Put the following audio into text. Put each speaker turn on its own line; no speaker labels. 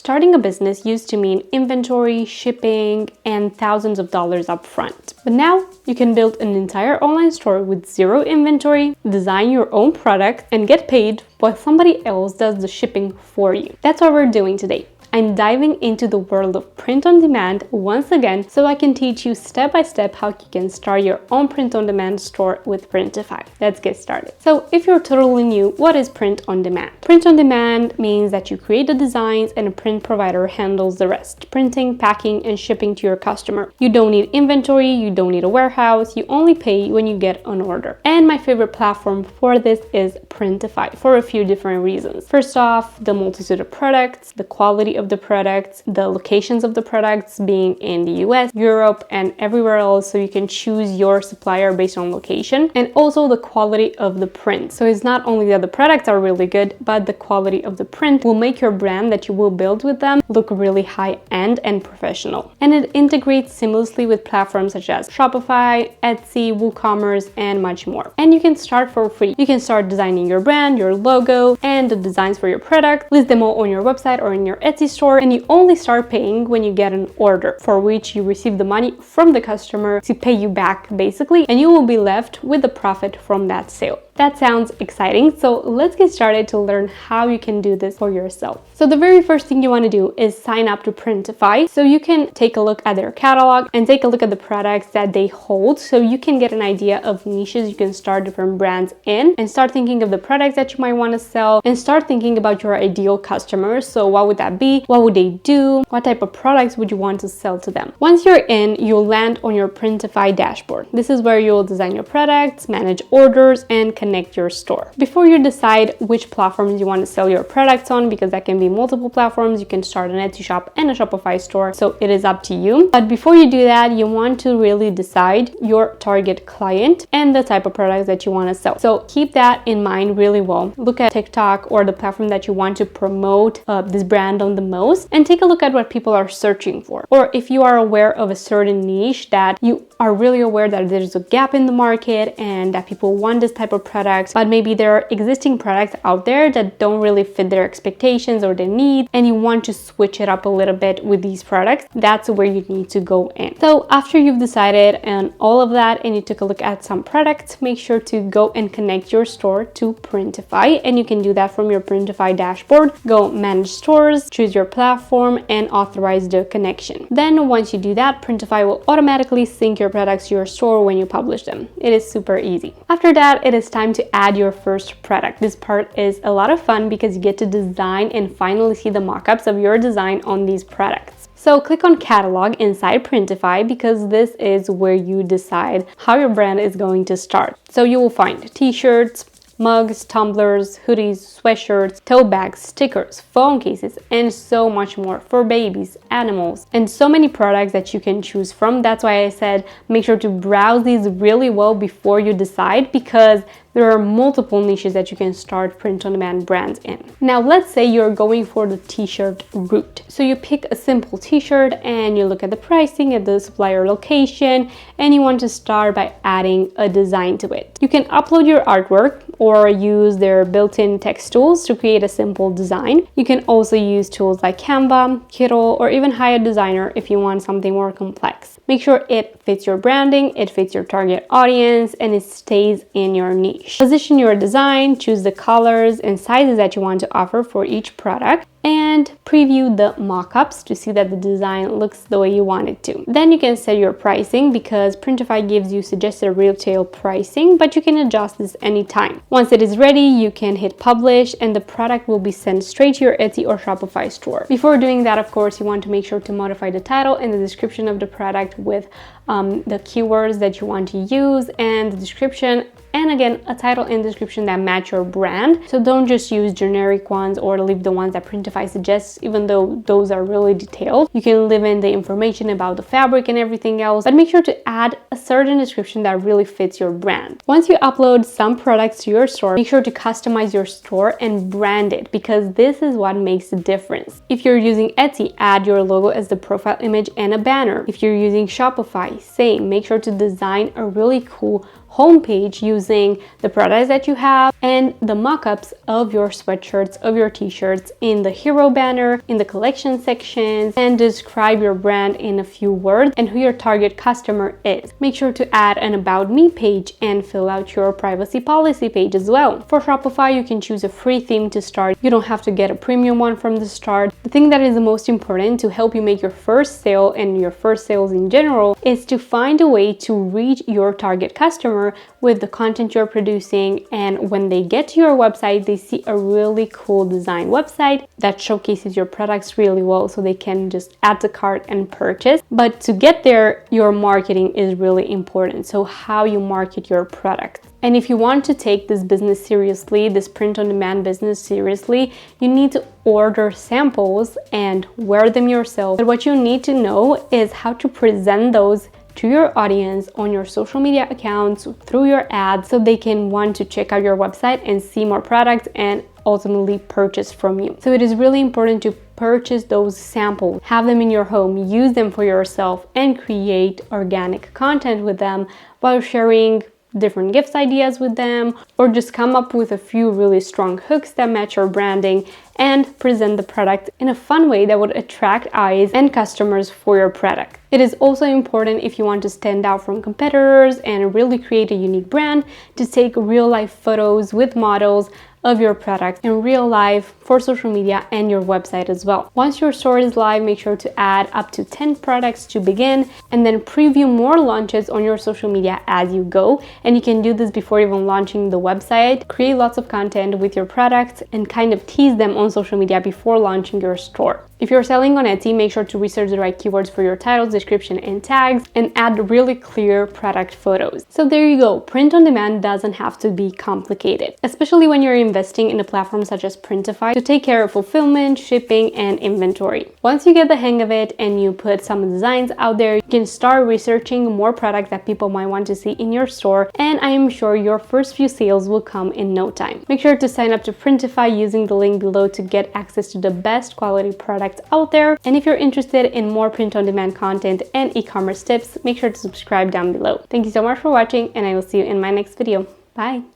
Starting a business used to mean inventory, shipping, and thousands of dollars up front. But now you can build an entire online store with zero inventory, design your own product, and get paid while somebody else does the shipping for you. That's what we're doing today. I'm diving into the world of print on demand once again so I can teach you step by step how you can start your own print on demand store with Printify. Let's get started. So if you're totally new, what is print on demand? Print on demand means that you create the designs and a print provider handles the rest, printing, packing, and shipping to your customer. You don't need inventory, you don't need a warehouse, you only pay when you get an order. And my favorite platform for this is Printify for a few different reasons. First off, the multitude of products, the quality of the products, the locations of the products being in the US, Europe, and everywhere else, so you can choose your supplier based on location, and also the quality of the print. So it's not only that the products are really good, but the quality of the print will make your brand that you will build with them look really high-end and professional. And it integrates seamlessly with platforms such as Shopify, Etsy, WooCommerce, and much more. And you can start for free. You can start designing your brand, your logo, and the designs for your product, list them all on your website or in your Etsy store, and you only start paying when you get an order for which you receive the money from the customer to pay you back basically, and you will be left with the profit from that sale. That sounds exciting, so let's get started to learn how you can do this for yourself. So the very first thing you want to do is sign up to Printify so you can take a look at their catalog and take a look at the products that they hold, so you can get an idea of niches you can start different brands in, and start thinking of the products that you might want to sell, and start thinking about your ideal customers. So what would that be? What would they do? What type of products would you want to sell to them? Once you're in, you'll land on your Printify dashboard. This is where you'll design your products, manage orders, and connect your store. Before you decide which platforms you want to sell your products on, because that can be multiple platforms, you can start an Etsy shop and a Shopify store, so it is up to you. But before you do that, you want to really decide your target client and the type of products that you want to sell. So keep that in mind really well. Look at TikTok or the platform that you want to promote this brand on the most, and take a look at what people are searching for. Or if you are aware of a certain niche that you are really aware that there's a gap in the market and that people want this type of products, but maybe there are existing products out there that don't really fit their expectations or their needs, and you want to switch it up a little bit with these products, that's where you need to go in. So after you've decided on all of that and you took a look at some products, make sure to go and connect your store to Printify, and you can do that from your Printify dashboard. Go manage stores, choose your platform, and authorize the connection. Then once you do that, Printify will automatically sync your products to your store when you publish them. It is super easy. After that, it is time to add your first product. This part is a lot of fun because you get to design and finally see the mock-ups of your design on these products. So click on catalog inside Printify, because this is where you decide how your brand is going to start. So you will find t-shirts, mugs, tumblers, hoodies, sweatshirts, tote bags, stickers, phone cases, and so much more for babies, animals, and so many products that you can choose from. That's why I said make sure to browse these really well before you decide, because there are multiple niches that you can start print-on-demand brands in. Now, let's say you're going for the t-shirt route. So you pick a simple t-shirt and you look at the pricing, at the supplier location, and you want to start by adding a design to it. You can upload your artwork or use their built-in text tools to create a simple design. You can also use tools like Canva, Kittl, or even hire a designer if you want something more complex. Make sure it fits your branding, it fits your target audience, and it stays in your niche. Position your design, choose the colors and sizes that you want to offer for each product, and preview the mock-ups to see that the design looks the way you want it to. Then you can set your pricing, because Printify gives you suggested retail pricing, but you can adjust this anytime. Once it is ready, you can hit publish and the product will be sent straight to your Etsy or Shopify store. Before doing that, of course, you want to make sure to modify the title and the description of the product with the keywords that you want to use, and the description, and again, a title and description that match your brand. So don't just use generic ones or leave the ones that Printify suggests, even though those are really detailed. You can leave in the information about the fabric and everything else, but make sure to add a certain description that really fits your brand. Once you upload some products to your store, make sure to customize your store and brand it, because this is what makes the difference. If you're using Etsy, add your logo as the profile image and a banner. If you're using Shopify, same. Make sure to design a really cool homepage using the products that you have and the mock-ups of your sweatshirts, of your t-shirts in the hero banner, in the collection sections, and describe your brand in a few words and who your target customer is. Make sure to add an About Me page and fill out your privacy policy page as well. For Shopify, you can choose a free theme to start. You don't have to get a premium one from the start. The thing that is the most important to help you make your first sale and your first sales in general is to find a way to reach your target customer with the content you're producing, and when they get to your website, they see a really cool design website that showcases your products really well so they can just add to cart and purchase. But to get there, your marketing is really important. So how you market your product. And if you want to take this business seriously, this print-on-demand business seriously, you need to order samples and wear them yourself. But what you need to know is how to present those to your audience on your social media accounts, through your ads, so they can want to check out your website and see more products and ultimately purchase from you. So it is really important to purchase those samples, have them in your home, use them for yourself, and create organic content with them while sharing different gifts ideas with them, or just come up with a few really strong hooks that match your branding and present the product in a fun way that would attract eyes and customers for your product. It is also important, if you want to stand out from competitors and really create a unique brand, to take real life photos with models of your product in real life for social media and your website as well. Once your store is live, make sure to add up to 10 products to begin, and then preview more launches on your social media as you go. And you can do this before even launching the website. Create lots of content with your products and kind of tease them on social media before launching your store. If you're selling on Etsy, make sure to research the right keywords for your titles, description, and tags, and add really clear product photos. So there you go. Print on demand doesn't have to be complicated, especially when you're investing in a platform such as Printify to take care of fulfillment, shipping, and inventory. Once you get the hang of it and you put some designs out there, you can start researching more products that people might want to see in your store, and I am sure your first few sales will come in no time. Make sure to sign up to Printify using the link below to get access to the best quality products out there. And if you're interested in more print-on-demand content and e-commerce tips, make sure to subscribe down below. Thank you so much for watching, and I will see you in my next video. Bye!